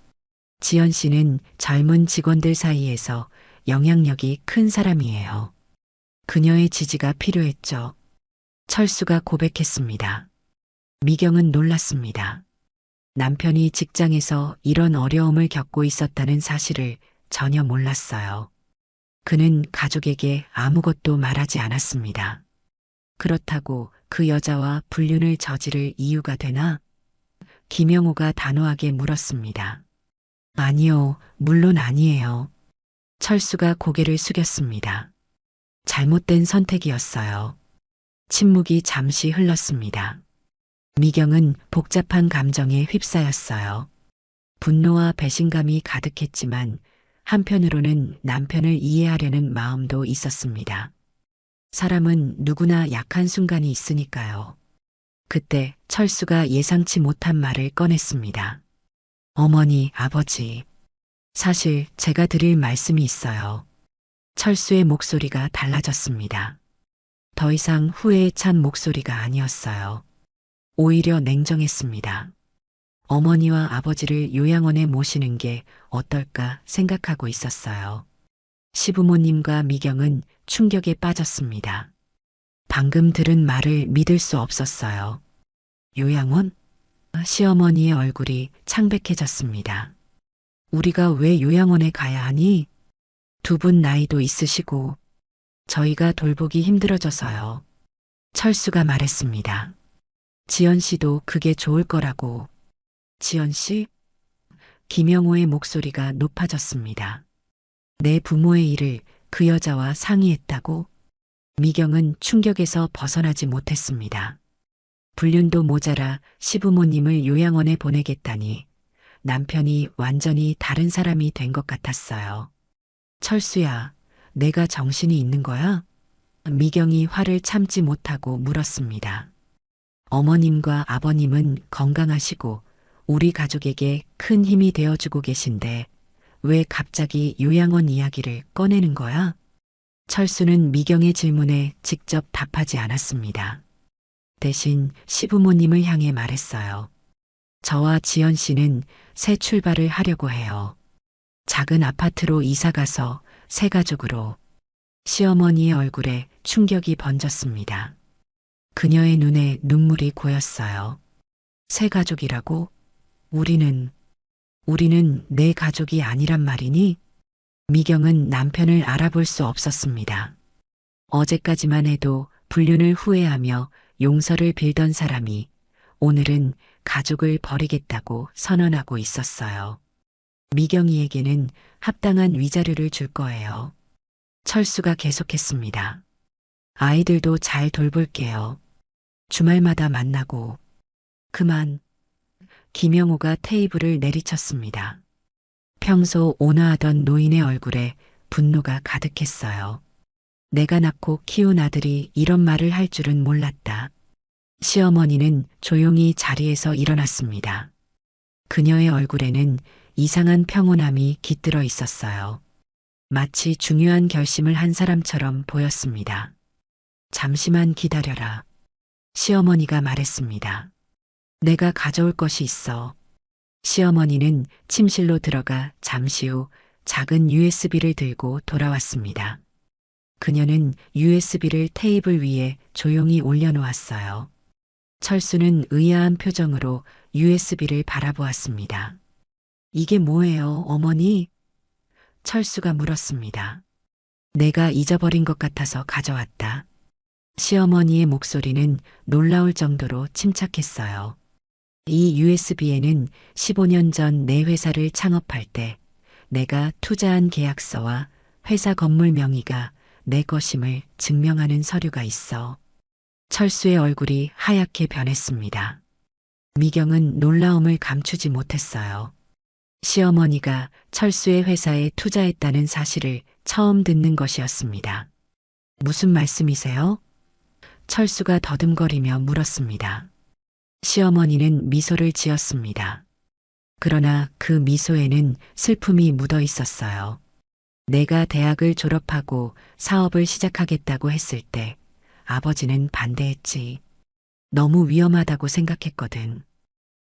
지연 씨는 젊은 직원들 사이에서 영향력이 큰 사람이에요. 그녀의 지지가 필요했죠. 철수가 고백했습니다. 미경은 놀랐습니다. 남편이 직장에서 이런 어려움을 겪고 있었다는 사실을 전혀 몰랐어요. 그는 가족에게 아무것도 말하지 않았습니다. 그렇다고 그 여자와 불륜을 저지를 이유가 되나? 김영호가 단호하게 물었습니다. 아니요, 물론 아니에요. 철수가 고개를 숙였습니다. 잘못된 선택이었어요. 침묵이 잠시 흘렀습니다. 미경은 복잡한 감정에 휩싸였어요. 분노와 배신감이 가득했지만 한편으로는 남편을 이해하려는 마음도 있었습니다. 사람은 누구나 약한 순간이 있으니까요. 그때 철수가 예상치 못한 말을 꺼냈습니다. 어머니, 아버지. 사실 제가 드릴 말씀이 있어요. 철수의 목소리가 달라졌습니다. 더 이상 후회에 찬 목소리가 아니었어요. 오히려 냉정했습니다. 어머니와 아버지를 요양원에 모시는 게 어떨까 생각하고 있었어요. 시부모님과 미경은 충격에 빠졌습니다. 방금 들은 말을 믿을 수 없었어요. 요양원? 시어머니의 얼굴이 창백해졌습니다. 우리가 왜 요양원에 가야 하니? 두 분 나이도 있으시고 저희가 돌보기 힘들어져서요. 철수가 말했습니다. 지연 씨도 그게 좋을 거라고. 지연 씨? 김영호의 목소리가 높아졌습니다. 내 부모의 일을 그 여자와 상의했다고? 미경은 충격에서 벗어나지 못했습니다. 불륜도 모자라 시부모님을 요양원에 보내겠다니 남편이 완전히 다른 사람이 된 것 같았어요. 철수야, 내가 정신이 있는 거야? 미경이 화를 참지 못하고 물었습니다. 어머님과 아버님은 건강하시고 우리 가족에게 큰 힘이 되어주고 계신데 왜 갑자기 요양원 이야기를 꺼내는 거야? 철수는 미경의 질문에 직접 답하지 않았습니다. 대신 시부모님을 향해 말했어요. 저와 지연 씨는 새 출발을 하려고 해요. 작은 아파트로 이사가서 새 가족으로. 시어머니의 얼굴에 충격이 번졌습니다. 그녀의 눈에 눈물이 고였어요. 새 가족이라고? 우리는 내 가족이 아니란 말이니? 미경은 남편을 알아볼 수 없었습니다. 어제까지만 해도 불륜을 후회하며 용서를 빌던 사람이 오늘은 가족을 버리겠다고 선언하고 있었어요. 미경이에게는 합당한 위자료를 줄 거예요. 철수가 계속했습니다. 아이들도 잘 돌볼게요. 주말마다 만나고. 그만. 김영호가 테이블을 내리쳤습니다. 평소 온화하던 노인의 얼굴에 분노가 가득했어요. 내가 낳고 키운 아들이 이런 말을 할 줄은 몰랐다. 시어머니는 조용히 자리에서 일어났습니다. 그녀의 얼굴에는 이상한 평온함이 깃들어 있었어요. 마치 중요한 결심을 한 사람처럼 보였습니다. 잠시만 기다려라. 시어머니가 말했습니다. 내가 가져올 것이 있어. 시어머니는 침실로 들어가 잠시 후 작은 USB를 들고 돌아왔습니다. 그녀는 USB를 테이블 위에 조용히 올려놓았어요. 철수는 의아한 표정으로 USB를 바라보았습니다. 이게 뭐예요, 어머니? 철수가 물었습니다. 내가 잊어버린 것 같아서 가져왔다. 시어머니의 목소리는 놀라울 정도로 침착했어요. 이 USB에는 15년 전 내 회사를 창업할 때 내가 투자한 계약서와 회사 건물 명의가 내 것임을 증명하는 서류가 있어. 철수의 얼굴이 하얗게 변했습니다. 미경은 놀라움을 감추지 못했어요. 시어머니가 철수의 회사에 투자했다는 사실을 처음 듣는 것이었습니다. 무슨 말씀이세요? 철수가 더듬거리며 물었습니다. 시어머니는 미소를 지었습니다. 그러나 그 미소에는 슬픔이 묻어 있었어요. 내가 대학을 졸업하고 사업을 시작하겠다고 했을 때 아버지는 반대했지. 너무 위험하다고 생각했거든.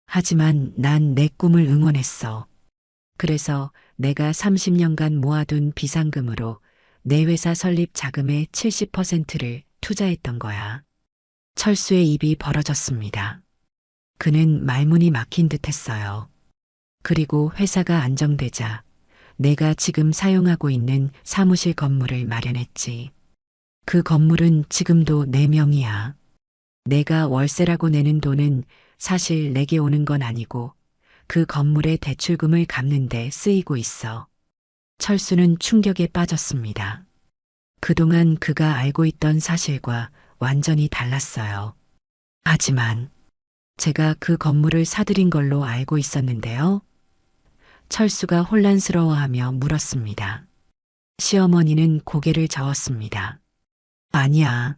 하지만 난 내 꿈을 응원했어. 그래서 내가 30년간 모아둔 비상금으로 내 회사 설립 자금의 70%를 투자했던 거야. 철수의 입이 벌어졌습니다. 그는 말문이 막힌 듯 했어요. 그리고 회사가 안정되자 내가 지금 사용하고 있는 사무실 건물을 마련했지. 그 건물은 지금도 내 명의야. 내가 월세라고 내는 돈은 사실 내게 오는 건 아니고 그 건물의 대출금을 갚는 데 쓰이고 있어. 철수는 충격에 빠졌습니다. 그동안 그가 알고 있던 사실과 완전히 달랐어요. 하지만 제가 그 건물을 사들인 걸로 알고 있었는데요. 철수가 혼란스러워하며 물었습니다. 시어머니는 고개를 저었습니다. 아니야.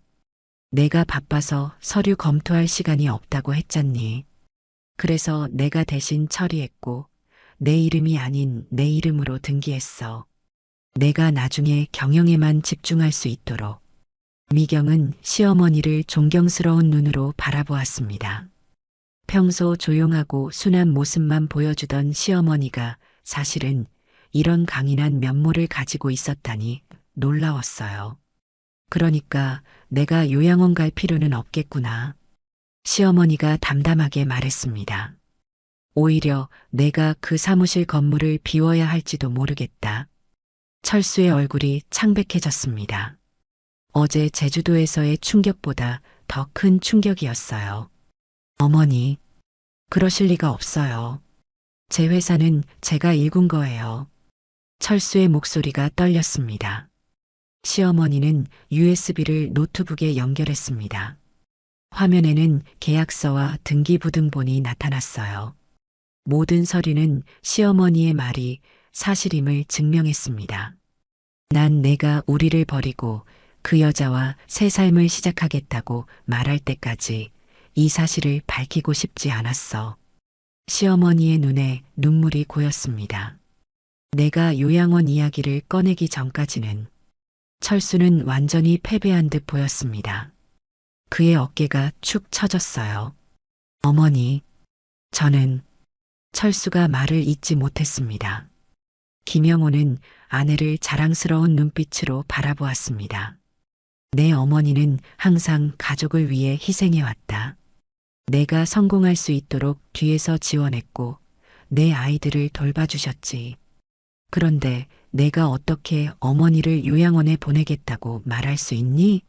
내가 바빠서 서류 검토할 시간이 없다고 했잖니. 그래서 내가 대신 처리했고 내 이름이 아닌 내 이름으로 등기했어. 내가 나중에 경영에만 집중할 수 있도록. 미경은 시어머니를 존경스러운 눈으로 바라보았습니다. 평소 조용하고 순한 모습만 보여주던 시어머니가 사실은 이런 강인한 면모를 가지고 있었다니 놀라웠어요. 그러니까 내가 요양원 갈 필요는 없겠구나. 시어머니가 담담하게 말했습니다. 오히려 내가 그 사무실 건물을 비워야 할지도 모르겠다. 철수의 얼굴이 창백해졌습니다. 어제 제주도에서의 충격보다 더 큰 충격이었어요. 어머니, 그러실 리가 없어요. 제 회사는 제가 일군 거예요. 철수의 목소리가 떨렸습니다. 시어머니는 USB를 노트북에 연결했습니다. 화면에는 계약서와 등기부등본이 나타났어요. 모든 서류는 시어머니의 말이 사실임을 증명했습니다. 난 내가 우리를 버리고 그 여자와 새 삶을 시작하겠다고 말할 때까지 이 사실을 밝히고 싶지 않았어. 시어머니의 눈에 눈물이 고였습니다. 내가 요양원 이야기를 꺼내기 전까지는 철수는 완전히 패배한 듯 보였습니다. 그의 어깨가 축 처졌어요. 어머니, 저는 철수가 말을 잇지 못했습니다. 김영호는 아내를 자랑스러운 눈빛으로 바라보았습니다. 내 어머니는 항상 가족을 위해 희생해왔다. 내가 성공할 수 있도록 뒤에서 지원했고 내 아이들을 돌봐주셨지. 그런데 내가 어떻게 어머니를 요양원에 보내겠다고 말할 수 있니?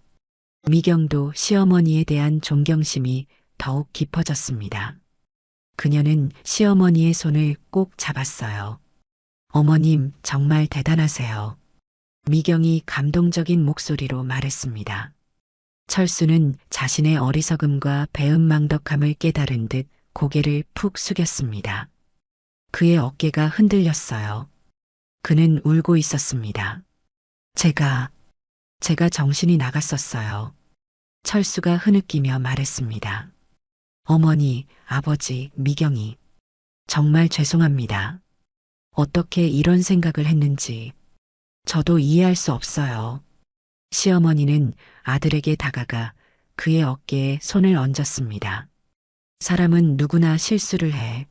미경도 시어머니에 대한 존경심이 더욱 깊어졌습니다. 그녀는 시어머니의 손을 꼭 잡았어요. 어머님, 정말 대단하세요. 미경이 감동적인 목소리로 말했습니다. 철수는 자신의 어리석음과 배은망덕함을 깨달은 듯 고개를 푹 숙였습니다. 그의 어깨가 흔들렸어요. 그는 울고 있었습니다. 제가 정신이 나갔었어요. 철수가 흐느끼며 말했습니다. 어머니, 아버지, 미경이. 정말 죄송합니다. 어떻게 이런 생각을 했는지 저도 이해할 수 없어요. 시어머니는 아들에게 다가가 그의 어깨에 손을 얹었습니다. 사람은 누구나 실수를 해.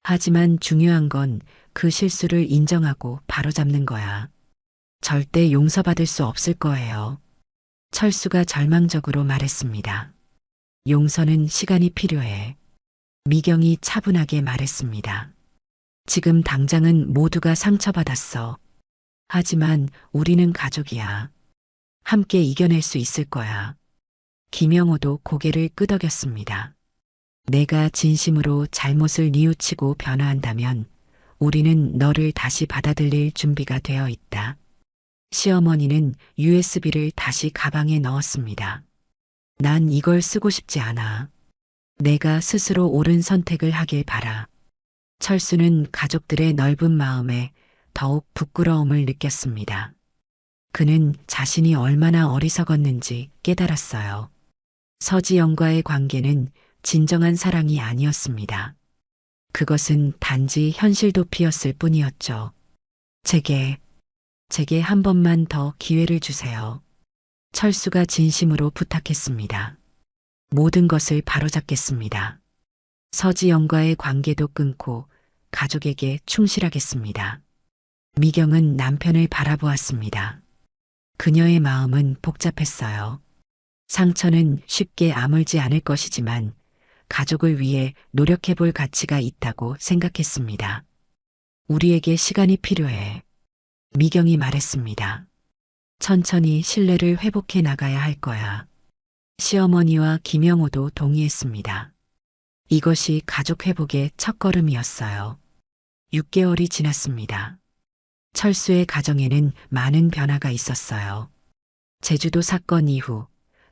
하지만 중요한 건 그 실수를 인정하고 바로잡는 거야. 절대 용서받을 수 없을 거예요. 철수가 절망적으로 말했습니다. 용서는 시간이 필요해. 미경이 차분하게 말했습니다. 지금 당장은 모두가 상처받았어. 하지만 우리는 가족이야. 함께 이겨낼 수 있을 거야. 김영호도 고개를 끄덕였습니다. 내가 진심으로 잘못을 뉘우치고 변화한다면 우리는 너를 다시 받아들일 준비가 되어 있다. 시어머니는 USB를 다시 가방에 넣었습니다. 난 이걸 쓰고 싶지 않아. 내가 스스로 옳은 선택을 하길 바라. 철수는 가족들의 넓은 마음에 더욱 부끄러움을 느꼈습니다. 그는 자신이 얼마나 어리석었는지 깨달았어요. 서지영과의 관계는 진정한 사랑이 아니었습니다. 그것은 단지 현실 도피였을 뿐이었죠. 제게 한 번만 더 기회를 주세요. 철수가 진심으로 부탁했습니다. 모든 것을 바로잡겠습니다. 서지영과의 관계도 끊고 가족에게 충실하겠습니다. 미경은 남편을 바라보았습니다. 그녀의 마음은 복잡했어요. 상처는 쉽게 아물지 않을 것이지만 가족을 위해 노력해 볼 가치가 있다고 생각했습니다. 우리에게 시간이 필요해. 미경이 말했습니다. 천천히 신뢰를 회복해 나가야 할 거야. 시어머니와 김영호도 동의했습니다. 이것이 가족 회복의 첫걸음이었어요. 6개월이 지났습니다. 철수의 가정에는 많은 변화가 있었어요. 제주도 사건 이후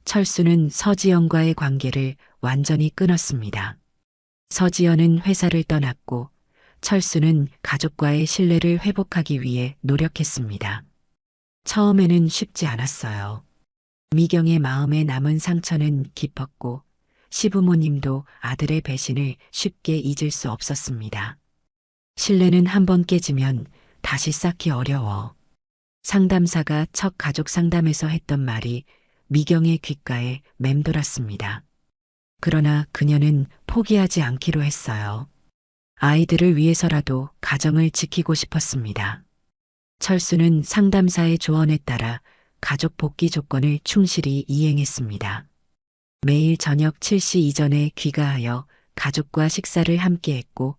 철수는 서지연과의 관계를 완전히 끊었습니다. 서지연은 회사를 떠났고 철수는 가족과의 신뢰를 회복하기 위해 노력했습니다. 처음에는 쉽지 않았어요. 미경의 마음에 남은 상처는 깊었고 시부모님도 아들의 배신을 쉽게 잊을 수 없었습니다. 신뢰는 한번 깨지면 다시 쌓기 어려워. 상담사가 첫 가족 상담에서 했던 말이 미경의 귓가에 맴돌았습니다. 그러나 그녀는 포기하지 않기로 했어요. 아이들을 위해서라도 가정을 지키고 싶었습니다. 철수는 상담사의 조언에 따라 가족 복귀 조건을 충실히 이행했습니다. 매일 저녁 7시 이전에 귀가하여 가족과 식사를 함께 했고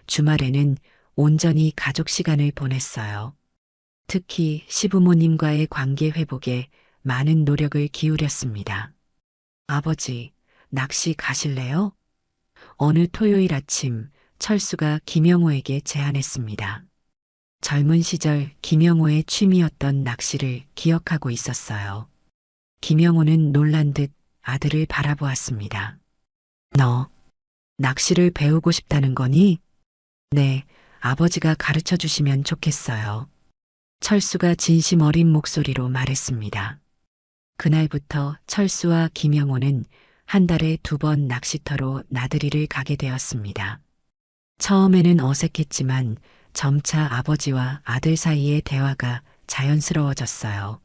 주말에는 온전히 가족 시간을 보냈어요. 특히 시부모님과의 관계 회복에 많은 노력을 기울였습니다. 아버지, 낚시 가실래요? 어느 토요일 아침 철수가 김영호에게 제안했습니다. 젊은 시절 김영호의 취미였던 낚시를 기억하고 있었어요. 김영호는 놀란 듯 아들을 바라보았습니다. 너, 낚시를 배우고 싶다는 거니? 네, 아버지가 가르쳐 주시면 좋겠어요. 철수가 진심 어린 목소리로 말했습니다. 그날부터 철수와 김영호는 한 달에 2번 낚시터로 나들이를 가게 되었습니다. 처음에는 어색했지만 점차 아버지와 아들 사이의 대화가 자연스러워졌어요.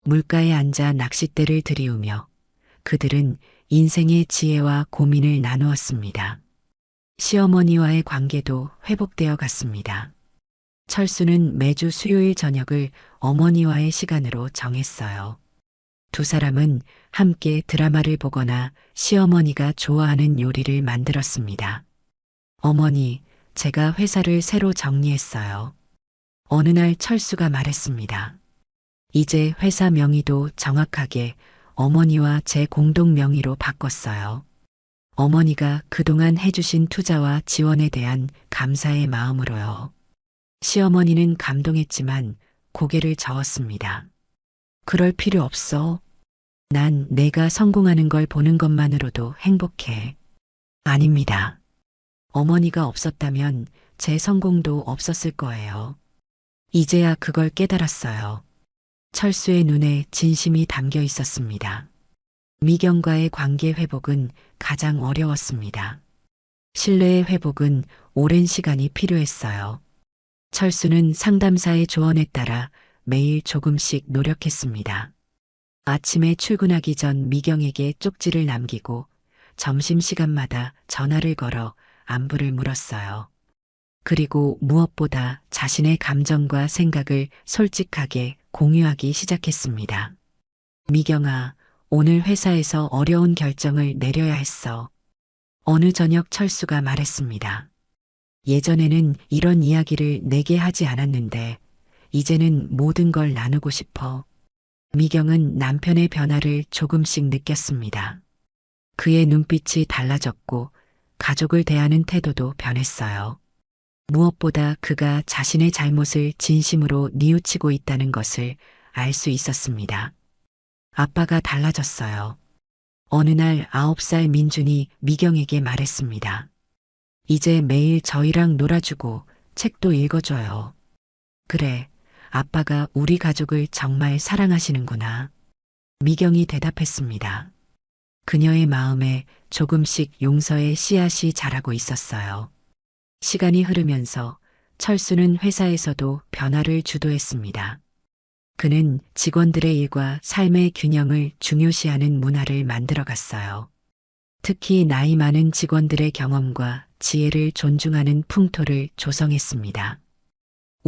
물가에 앉아 낚싯대를 들이우며 그들은 인생의 지혜와 고민을 나누었습니다. 시어머니와의 관계도 회복되어 갔습니다. 철수는 매주 수요일 저녁을 어머니와의 시간으로 정했어요. 두 사람은 함께 드라마를 보거나 시어머니가 좋아하는 요리를 만들었습니다. 어머니, 제가 회사를 새로 정리했어요. 어느 날 철수가 말했습니다. 이제 회사 명의도 정확하게 어머니와 제 공동 명의로 바꿨어요. 어머니가 그동안 해주신 투자와 지원에 대한 감사의 마음으로요. 시어머니는 감동했지만 고개를 저었습니다. 그럴 필요 없어. 난 내가 성공하는 걸 보는 것만으로도 행복해. 아닙니다. 어머니가 없었다면 제 성공도 없었을 거예요. 이제야 그걸 깨달았어요. 철수의 눈에 진심이 담겨 있었습니다. 미경과의 관계 회복은 가장 어려웠습니다. 신뢰의 회복은 오랜 시간이 필요했어요. 철수는 상담사의 조언에 따라 매일 조금씩 노력했습니다. 아침에 출근하기 전 미경에게 쪽지를 남기고 점심시간마다 전화를 걸어 안부를 물었어요. 그리고 무엇보다 자신의 감정과 생각을 솔직하게 공유하기 시작했습니다. 미경아, 오늘 회사에서 어려운 결정을 내려야 했어. 어느 저녁 철수가 말했습니다. 예전에는 이런 이야기를 내게 하지 않았는데 이제는 모든 걸 나누고 싶어. 미경은 남편의 변화를 조금씩 느꼈습니다. 그의 눈빛이 달라졌고 가족을 대하는 태도도 변했어요. 무엇보다 그가 자신의 잘못을 진심으로 뉘우치고 있다는 것을 알 수 있었습니다. 아빠가 달라졌어요. 어느 날 9살 민준이 미경에게 말했습니다. 이제 매일 저희랑 놀아주고 책도 읽어줘요. 그래, 아빠가 우리 가족을 정말 사랑하시는구나. 미경이 대답했습니다. 그녀의 마음에 조금씩 용서의 씨앗이 자라고 있었어요. 시간이 흐르면서 철수는 회사에서도 변화를 주도했습니다. 그는 직원들의 일과 삶의 균형을 중요시하는 문화를 만들어갔어요. 특히 나이 많은 직원들의 경험과 지혜를 존중하는 풍토를 조성했습니다.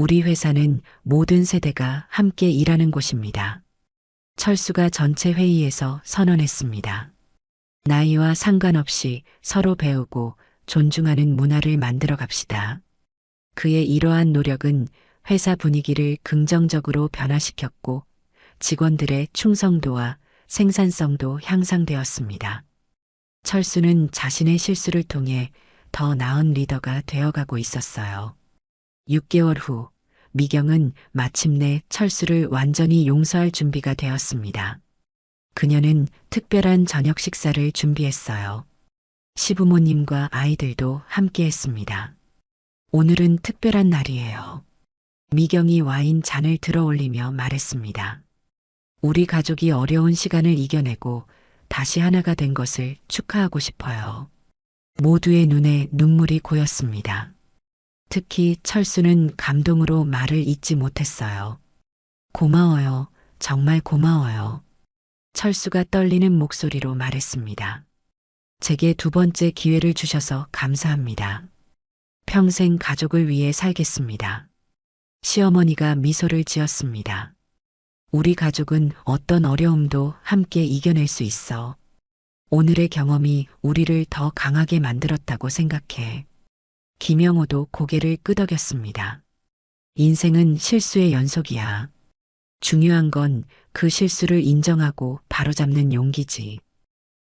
우리 회사는 모든 세대가 함께 일하는 곳입니다. 철수가 전체 회의에서 선언했습니다. 나이와 상관없이 서로 배우고 존중하는 문화를 만들어 갑시다. 그의 이러한 노력은 회사 분위기를 긍정적으로 변화시켰고 직원들의 충성도와 생산성도 향상되었습니다. 철수는 자신의 실수를 통해 더 나은 리더가 되어가고 있었어요. 6개월 후 미경은 마침내 철수를 완전히 용서할 준비가 되었습니다. 그녀는 특별한 저녁 식사를 준비했어요. 시부모님과 아이들도 함께 했습니다. 오늘은 특별한 날이에요. 미경이 와인 잔을 들어 올리며 말했습니다. 우리 가족이 어려운 시간을 이겨내고 다시 하나가 된 것을 축하하고 싶어요. 모두의 눈에 눈물이 고였습니다. 특히 철수는 감동으로 말을 잇지 못했어요. 고마워요. 정말 고마워요. 철수가 떨리는 목소리로 말했습니다. 제게 두 번째 기회를 주셔서 감사합니다. 평생 가족을 위해 살겠습니다. 시어머니가 미소를 지었습니다. 우리 가족은 어떤 어려움도 함께 이겨낼 수 있어. 오늘의 경험이 우리를 더 강하게 만들었다고 생각해. 김영호도 고개를 끄덕였습니다. 인생은 실수의 연속이야. 중요한 건 그 실수를 인정하고 바로잡는 용기지.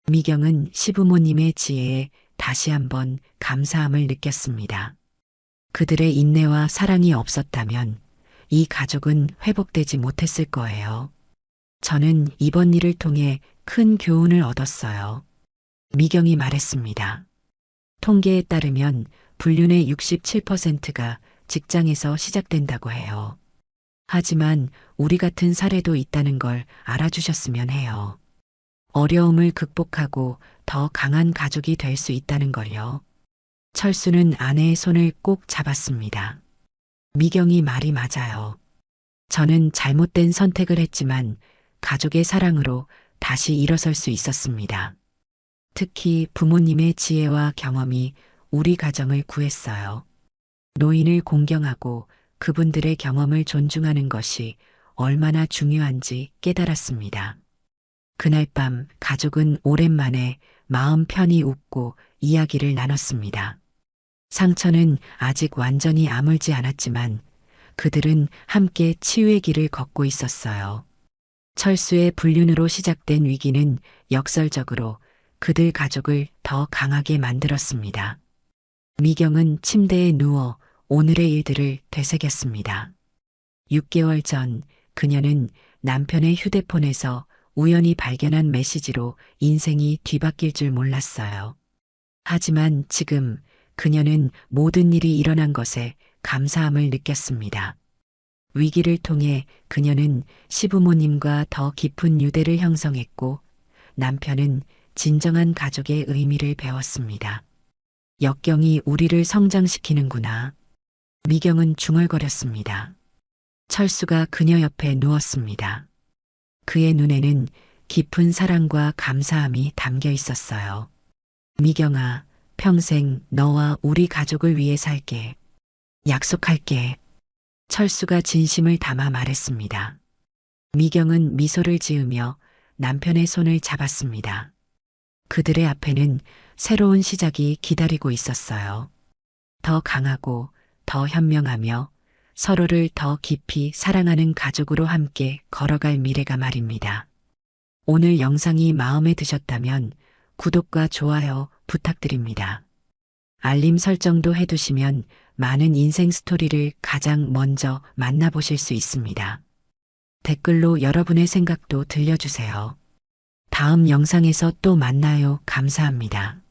미경은 시부모님의 지혜에 다시 한번 감사함을 느꼈습니다. 그들의 인내와 사랑이 없었다면 이 가족은 회복되지 못했을 거예요. 저는 이번 일을 통해 큰 교훈을 얻었어요. 미경이 말했습니다. 통계에 따르면 불륜의 67%가 직장에서 시작된다고 해요. 하지만 우리 같은 사례도 있다는 걸 알아주셨으면 해요. 어려움을 극복하고 더 강한 가족이 될 수 있다는 걸요. 철수는 아내의 손을 꼭 잡았습니다. 미경이 말이 맞아요. 저는 잘못된 선택을 했지만 가족의 사랑으로 다시 일어설 수 있었습니다. 특히 부모님의 지혜와 경험이 우리 가정을 구했어요. 노인을 공경하고 그분들의 경험을 존중하는 것이 얼마나 중요한지 깨달았습니다. 그날 밤 가족은 오랜만에 마음 편히 웃고 이야기를 나눴습니다. 상처는 아직 완전히 아물지 않았지만 그들은 함께 치유의 길을 걷고 있었어요. 철수의 불륜으로 시작된 위기는 역설적으로 그들 가족을 더 강하게 만들었습니다. 미경은 침대에 누워 오늘의 일들을 되새겼습니다. 6개월 전 그녀는 남편의 휴대폰에서 우연히 발견한 메시지로 인생이 뒤바뀔 줄 몰랐어요. 하지만 지금 그녀는 모든 일이 일어난 것에 감사함을 느꼈습니다. 위기를 통해 그녀는 시부모님과 더 깊은 유대를 형성했고 남편은 진정한 가족의 의미를 배웠습니다. 역경이 우리를 성장시키는구나. 미경은 중얼거렸습니다. 철수가 그녀 옆에 누웠습니다. 그의 눈에는 깊은 사랑과 감사함이 담겨 있었어요. 미경아, 평생 너와 우리 가족을 위해 살게. 약속할게. 철수가 진심을 담아 말했습니다. 미경은 미소를 지으며 남편의 손을 잡았습니다. 그들의 앞에는 새로운 시작이 기다리고 있었어요. 더 강하고 더 현명하며 서로를 더 깊이 사랑하는 가족으로 함께 걸어갈 미래가 말입니다. 오늘 영상이 마음에 드셨다면 구독과 좋아요 부탁드립니다. 알림 설정도 해두시면 많은 인생 스토리를 가장 먼저 만나보실 수 있습니다. 댓글로 여러분의 생각도 들려주세요. 다음 영상에서 또 만나요. 감사합니다.